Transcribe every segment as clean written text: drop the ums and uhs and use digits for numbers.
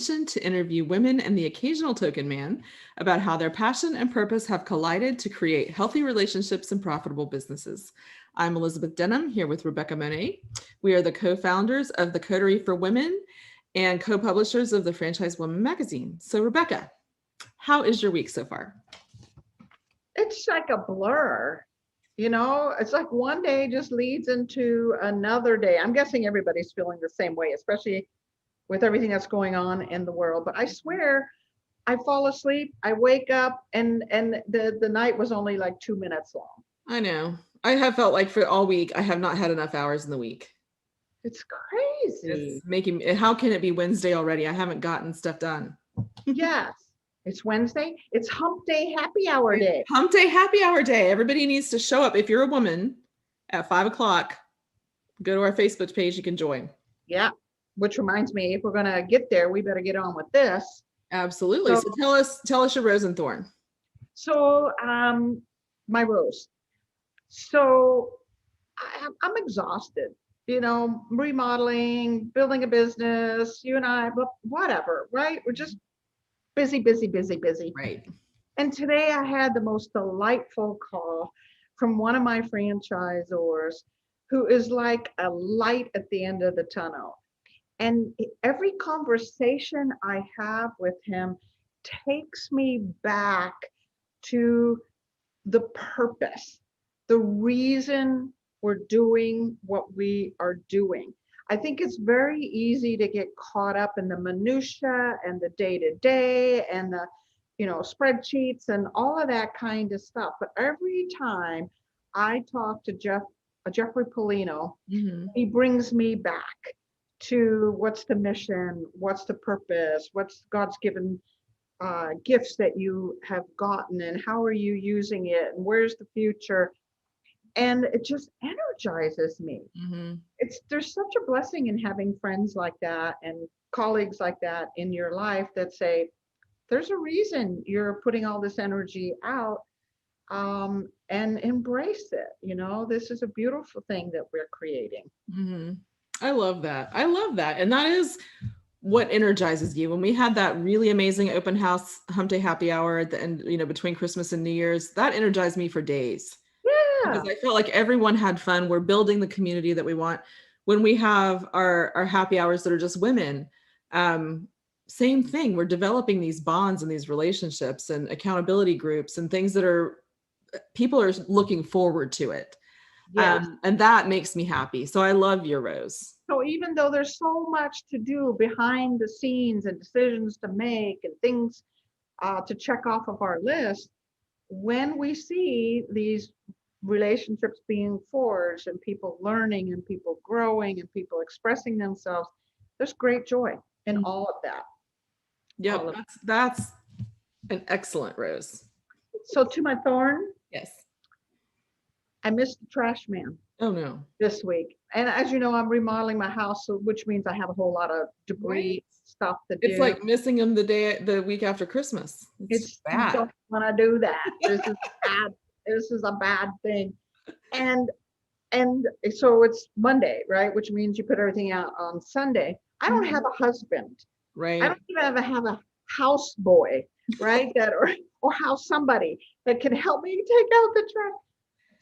to interview women and the occasional token man about how their passion and purpose have collided to create healthy relationships and profitable businesses. I'm Elizabeth Denham here with Rebecca Monet. We are the co-founders of the Coterie for Women and co-publishers of the Franchise Woman magazine. So Rebecca, how is your week so far? It's like a blur. It's like one day just leads into another day. I'm guessing everybody's feeling the same way, especially with everything that's going on in the world. But I swear, I fall asleep, I wake up, and the night was only like 2 minutes long. I know. I have felt like for all week, I have not had enough hours in the week. It's crazy. It's making, how can it be Wednesday already? I haven't gotten stuff done. Yes. It's Wednesday. It's hump day, happy hour day. Hump day, happy hour day. Everybody needs to show up. If you're a woman at 5 o'clock, go to our Facebook page. You can join. Yeah. Which reminds me, if we're going to get there, we better get on with this. Absolutely. So tell us your rose and thorn. So, my rose. So I'm exhausted, remodeling, building a business, you and I, whatever, right? We're just busy. Right. And today I had the most delightful call from one of my franchisors who is like a light at the end of the tunnel. And every conversation I have with him takes me back to the purpose, the reason we're doing what we are doing. I think it's very easy to get caught up in the minutia and the day-to-day and the, spreadsheets and all of that kind of stuff. But every time I talk to Jeffrey Polino, he brings me back to what's the mission, what's the purpose, what's God's given gifts that you have gotten, and how are you using it, and where's the future? And it just energizes me. There's such a blessing in having friends like that and colleagues like that in your life that say, there's a reason you're putting all this energy out, and embrace it. This is a beautiful thing that we're creating. I love that. And that is what energizes you. When we had that really amazing open house hump day happy hour at the end, between Christmas and New Year's, that energized me for days. Yeah. Because I felt like everyone had fun. We're building the community that we want. When we have our happy hours that are just women, same thing. We're developing these bonds and these relationships and accountability groups and things that people are looking forward to it. Yes. And that makes me happy. So I love your rose. So even though there's so much to do behind the scenes and decisions to make and things to check off of our list, when we see these relationships being forged and people learning and people growing and people expressing themselves, there's great joy in all of that. Yep, that's an excellent rose. So to my thorn. Yes. I missed the trash man. Oh no. This week. And as you know, I'm remodeling my house, which means I have a whole lot of debris stuff to do. It's like missing him the week after Christmas. It's bad. I don't want to do that. This is bad. This is a bad thing. And so it's Monday, right? Which means you put everything out on Sunday. I don't have a husband. Right. I don't even have a house boy, right? That or house somebody that can help me take out the trash.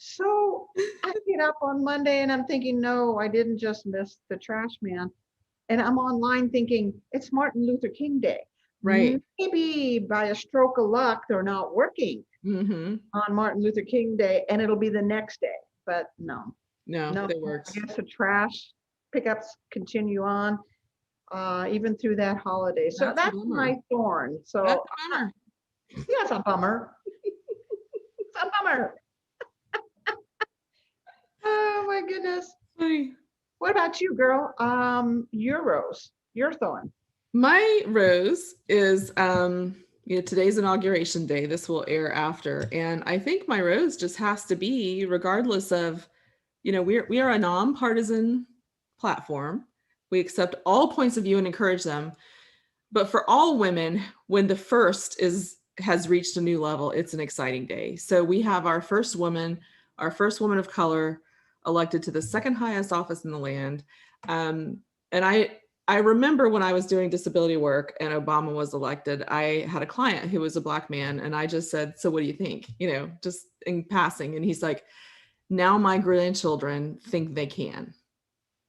So I get up on Monday and I'm thinking, no, I didn't just miss the trash man. And I'm online thinking it's Martin Luther King Day. Right. Maybe by a stroke of luck, they're not working on Martin Luther King Day and it'll be the next day. But no, it works. I guess the trash pickups continue on even through that holiday. So that's my thorn. So that's a bummer. Yeah, it's a bummer. It's a bummer. Oh my goodness. What about you, girl? Your rose, your thorn. My rose is today's inauguration day. This will air after. And I think my rose just has to be, regardless of, we are a nonpartisan platform. We accept all points of view and encourage them. But for all women, when the first has reached a new level, it's an exciting day. So we have our first woman of color elected to the second highest office in the land. And I remember when I was doing disability work and Obama was elected, I had a client who was a Black man, and I just said, "So what do you think?" Just in passing. And he's like, "Now my grandchildren think they can.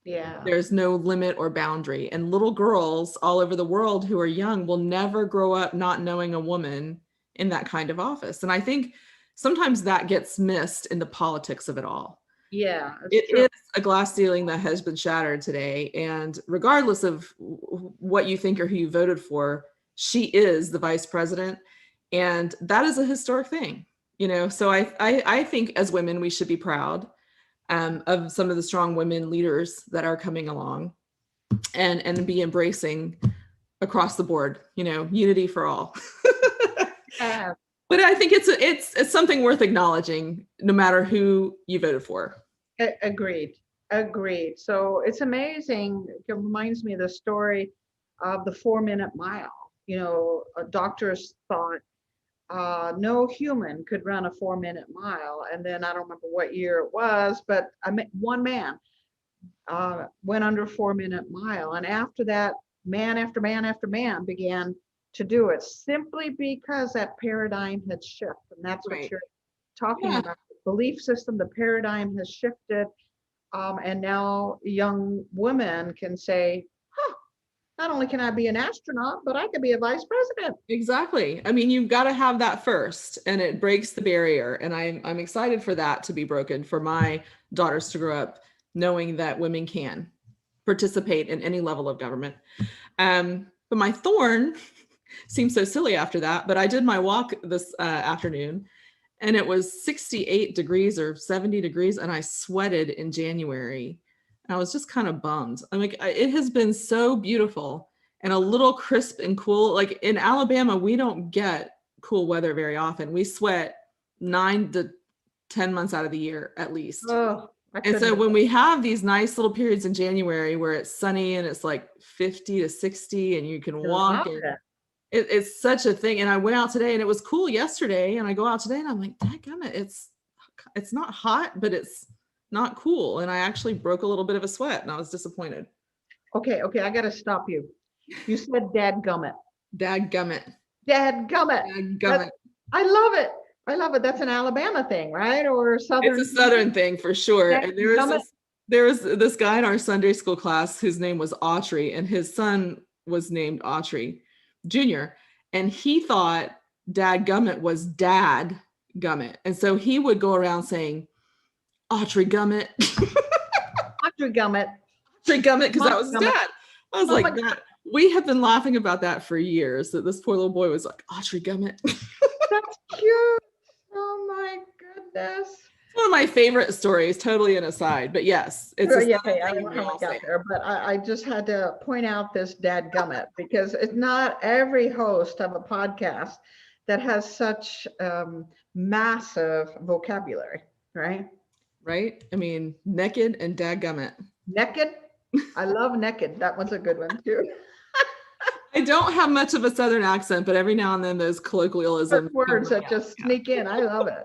Yeah. There's no limit or boundary. And little girls all over the world who are young will never grow up not knowing a woman in that kind of office." And I think sometimes that gets missed in the politics of it all. Yeah, it's It true. is a glass ceiling that has been shattered today. And regardless of what you think or who you voted for, she is the vice president. And that is a historic thing. So I think as women, we should be proud of some of the strong women leaders that are coming along and be embracing across the board, unity for all. Yeah. But I think it's something worth acknowledging no matter who you voted for. Agreed. Agreed. So it's amazing. It reminds me of the story of the 4-minute mile. Doctors thought no human could run a 4-minute mile. And then I don't remember what year it was, but one man went under 4-minute mile. And after that, man after man after man began to do it simply because that paradigm had shifted. And that's what Right. you're talking Yeah. about. The belief system, the paradigm has shifted. And now young women can say, not only can I be an astronaut, but I could be a vice president. Exactly. I mean, you've got to have that first, and it breaks the barrier. And I'm excited for that to be broken, for my daughters to grow up knowing that women can participate in any level of government. But my thorn seems so silly after that. But I did my walk this afternoon, and it was 68 degrees or 70 degrees, and I sweated in January. I was just kind of bummed. I'm like, it has been so beautiful and a little crisp and cool. Like in Alabama, we don't get cool weather very often. We sweat 9 to 10 months out of the year at least. Oh, And so when we have these nice little periods in January where it's sunny and it's like 50 to 60 and you can walk, and it's such a thing. And I went out today and it was cool yesterday, and I go out today and I'm like, dadgummit, it's not hot, but it's not cool. And I actually broke a little bit of a sweat and I was disappointed. Okay, I got to stop you. You said dadgummit. Dadgummit. Dadgummit. Dadgummit. I love it. I love it. That's an Alabama thing, right? Or Southern. It's a Southern thing for sure. And there was this guy in our Sunday school class whose name was Autry, and his son was named Autry Jr. And he thought dadgummit was dad gummit. And so he would go around saying, Autry gummit. Autry gummit. Autry gummit, because that was his dad. I was like, that. We have been laughing about that for years, that this poor little boy was like, Autry gummit. That's cute. Oh my goodness. It's one of my favorite stories, totally an aside, but yes, it's I don't know how I got there, but I just had to point out this dadgummit because it's not every host of a podcast that has such massive vocabulary, right? Right? I mean, naked and dadgummit. Naked. I love naked. That one's a good one too. I don't have much of a Southern accent, but every now and then those colloquialisms. Words that just sneak in. I love it.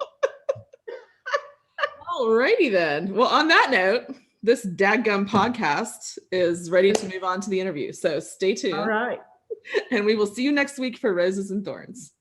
Alrighty then. Well, on that note, this dadgum podcast is ready to move on to the interview. So stay tuned. All right. And we will see you next week for Roses and Thorns.